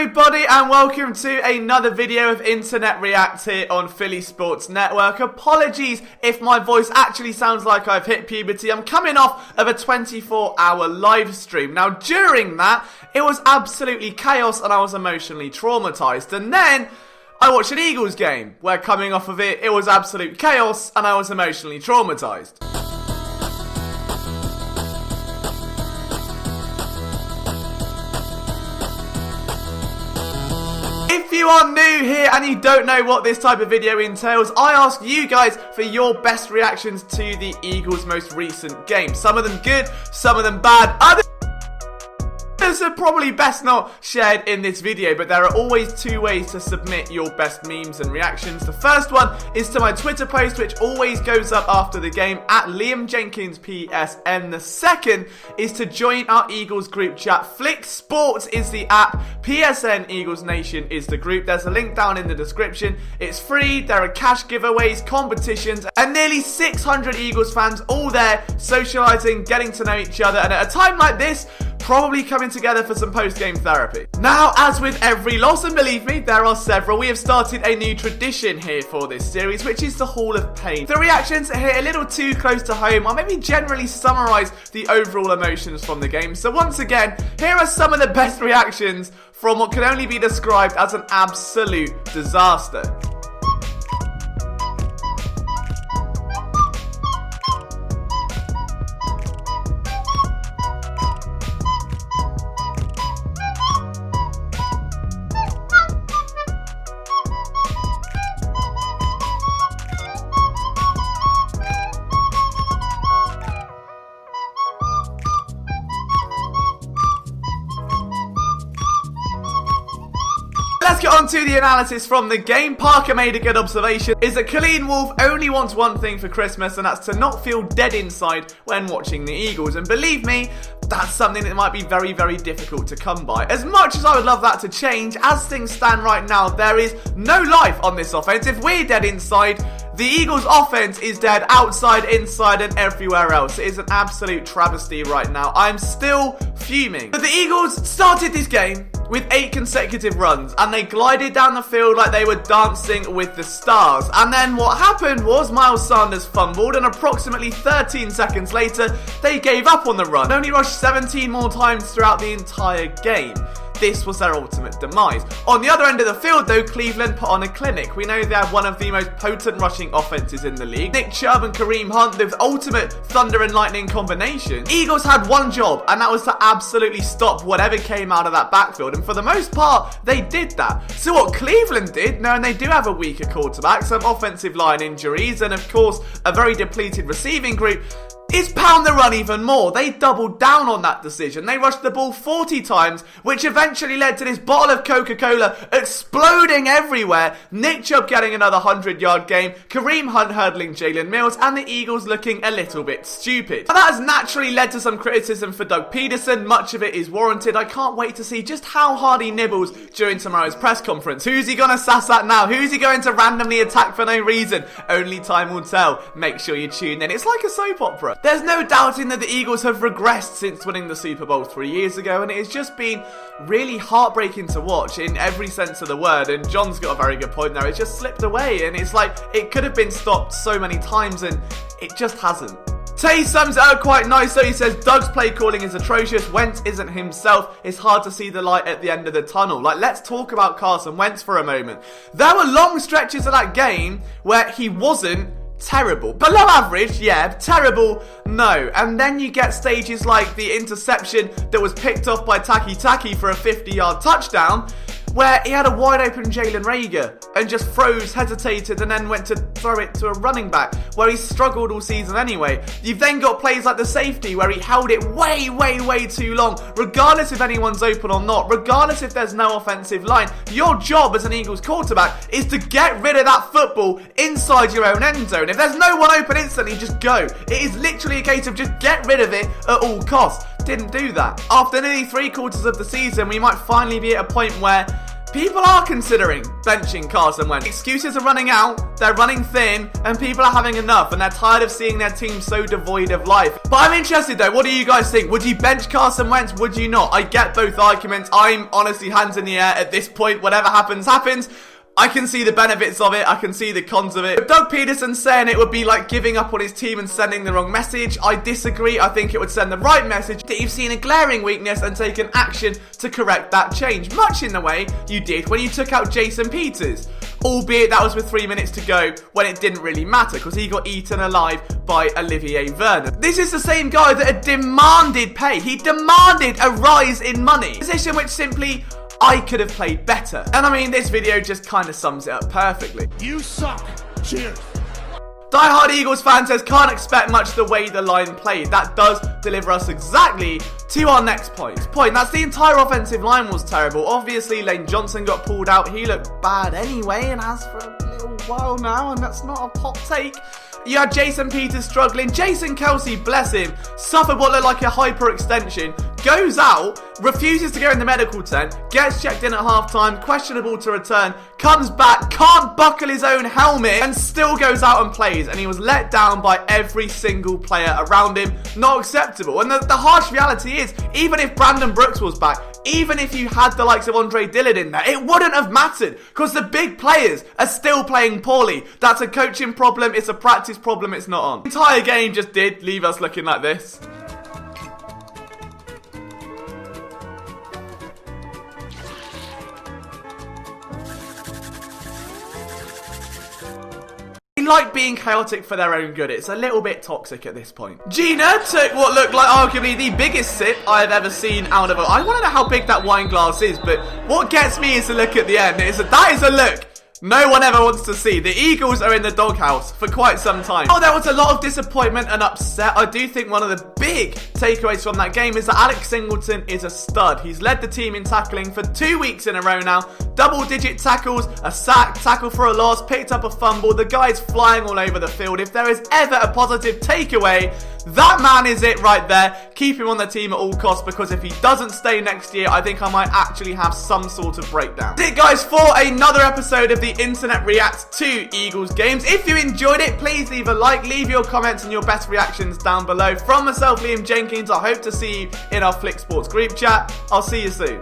everybody, and welcome to another video of Internet React here on Philly Sports Network. Apologies if my voice actually sounds like I've hit puberty. I'm coming off of a 24-hour live stream. Now, during that, it was absolutely chaos and I was emotionally traumatized. And then I watched an Eagles game where, coming off of it, it was absolute chaos and I was emotionally traumatized. If you are new here and you don't know what this type of video entails, I ask you guys for your best reactions to the Eagles' most recent game. Some of them good, some of them bad, others are probably best not shared in this video, but there are always two ways to submit your best memes and reactions. The first one is to my Twitter post, which always goes up after the game, at Liam Jenkins PSN. The second is to join our Eagles group chat. Flick Sports is the app, PSN Eagles Nation is the group. There's a link down in the description. It's free, there are cash giveaways, competitions, and nearly 600 Eagles fans all there, socializing, getting to know each other, and at a time like this, probably coming together for some post-game therapy. Now, as with every loss, and believe me, there are several, we have started a new tradition here for this series, which is the Hall of Pain. The reactions are here a little too close to home, or maybe generally summarize the overall emotions from the game. So once again, here are some of the best reactions from what can only be described as an absolute disaster. Let's get on to the analysis from the game. Parker made a good observation, is that Colleen Wolfe only wants one thing for Christmas, and that's to not feel dead inside when watching the Eagles. And believe me, that's something that might be very, very difficult to come by. As much as I would love that to change, as things stand right now, there is no life on this offense. If we're dead inside, the Eagles' offense is dead outside, inside, and everywhere else. It is an absolute travesty right now. I'm still fuming. But the Eagles started this game with 8 consecutive runs, and they glided down the field like they were dancing with the stars. And then what happened was Miles Sanders fumbled, and approximately 13 seconds later, they gave up on the run. They only rushed 17 more times throughout the entire game. This was their ultimate demise. On the other end of the field, though, Cleveland put on a clinic. We know they have one of the most potent rushing offenses in the league. Nick Chubb and Kareem Hunt, the ultimate thunder and lightning combination. Eagles had one job, and that was to absolutely stop whatever came out of that backfield. And for the most part, they did that. So what Cleveland did, knowing they do have a weaker quarterback, some offensive line injuries, and of course, a very depleted receiving group, is pound the run even more. They doubled down on that decision. They rushed the ball 40 times, which eventually led to this bottle of Coca-Cola exploding everywhere, Nick Chubb getting another 100-yard game, Kareem Hunt hurdling Jalen Mills, and the Eagles looking a little bit stupid. Now, that has naturally led to some criticism for Doug Peterson. Much of it is warranted. I can't wait to see just how hard he nibbles during tomorrow's press conference. Who's he gonna sass at now? Who's he going to randomly attack for no reason? Only time will tell. Make sure you tune in. It's like a soap opera. There's no doubting that the Eagles have regressed since winning the Super Bowl 3 years ago, and it has just been really heartbreaking to watch in every sense of the word. And John's got a very good point there. It's just slipped away, and it's like it could have been stopped so many times, and it just hasn't. Tay sums it up quite nice though. He says, Doug's play calling is atrocious. Wentz isn't himself. It's hard to see the light at the end of the tunnel. Like, let's talk about Carson Wentz for a moment. There were long stretches of that game where he wasn't terrible. Below average, yeah. Terrible, no. And then you get stages like the interception that was picked off by Taki for a 50-yard touchdown, where he had a wide open Jalen Reagor and just froze, hesitated, and then went to throw it to a running back, where he struggled all season anyway. You've then got plays like the safety, where he held it way too long, regardless if anyone's open or not, regardless if there's no offensive line. Your job as an Eagles quarterback is to get rid of that football inside your own end zone. If there's no one open instantly, just go. It is literally a case of just get rid of it at all costs. Didn't do that. After nearly 3/4 of the season, we might finally be at a point where people are considering benching Carson Wentz. Excuses are running out, they're running thin, and people are having enough, and they're tired of seeing their team so devoid of life. But I'm interested though, what do you guys think? Would you bench Carson Wentz? Would you not? I get both arguments. I'm honestly hands in the air at this point. Whatever happens, happens. I can see the benefits of it, I can see the cons of it. But Doug Peterson saying it would be like giving up on his team and sending the wrong message, I disagree. I think it would send the right message that you've seen a glaring weakness and taken action to correct that change, much in the way you did when you took out Jason Peters. Albeit that was with 3 minutes to go when it didn't really matter because he got eaten alive by Olivier Vernon. This is the same guy that had demanded pay. He demanded a rise in money. A position which simply I could have played better. And I mean, this video just kind of sums it up perfectly. You suck. Cheers. Die-hard Eagles fan says can't expect much the way the line played. That does deliver us exactly to our next point. That's the entire offensive line was terrible. Obviously, Lane Johnson got pulled out. He looked bad anyway and has for a little while now, and that's not a hot take. You had Jason Peters struggling. Jason Kelsey, bless him, suffered what looked like a hyperextension, goes out, refuses to go in the medical tent, gets checked in at halftime, questionable to return, comes back, can't buckle his own helmet, and still goes out and plays. And he was let down by every single player around him. Not acceptable. And the harsh reality is, even if Brandon Brooks was back, even if you had the likes of Andre Dillard in there, it wouldn't have mattered because the big players are still playing poorly. That's a coaching problem, it's a practice problem, it's not on. The entire game just did leave us looking like this. They like being chaotic for their own good. It's a little bit toxic at this point. Gina took what looked like arguably the biggest sip I've ever seen out of it. I want to know how big that wine glass is, but what gets me is to look at the end. That is a look no one ever wants to see. The Eagles are in the doghouse for quite some time. Oh, there was a lot of disappointment and upset. I do think one of the big takeaways from that game is that Alex Singleton is a stud. He's led the team in tackling for 2 weeks in a row now. Double-digit tackles, a sack, tackle for a loss, picked up a fumble. The guy's flying all over the field. If there is ever a positive takeaway, that man is it right there. Keep him on the team at all costs, because if he doesn't stay next year, I think I might actually have some sort of breakdown. That's it, guys, for another episode of the Internet Reacts to Eagles games. If you enjoyed it, please leave a like, leave your comments and your best reactions down below. From myself, Liam Jenkins, I hope to see you in our Flick Sports group chat. I'll see you soon.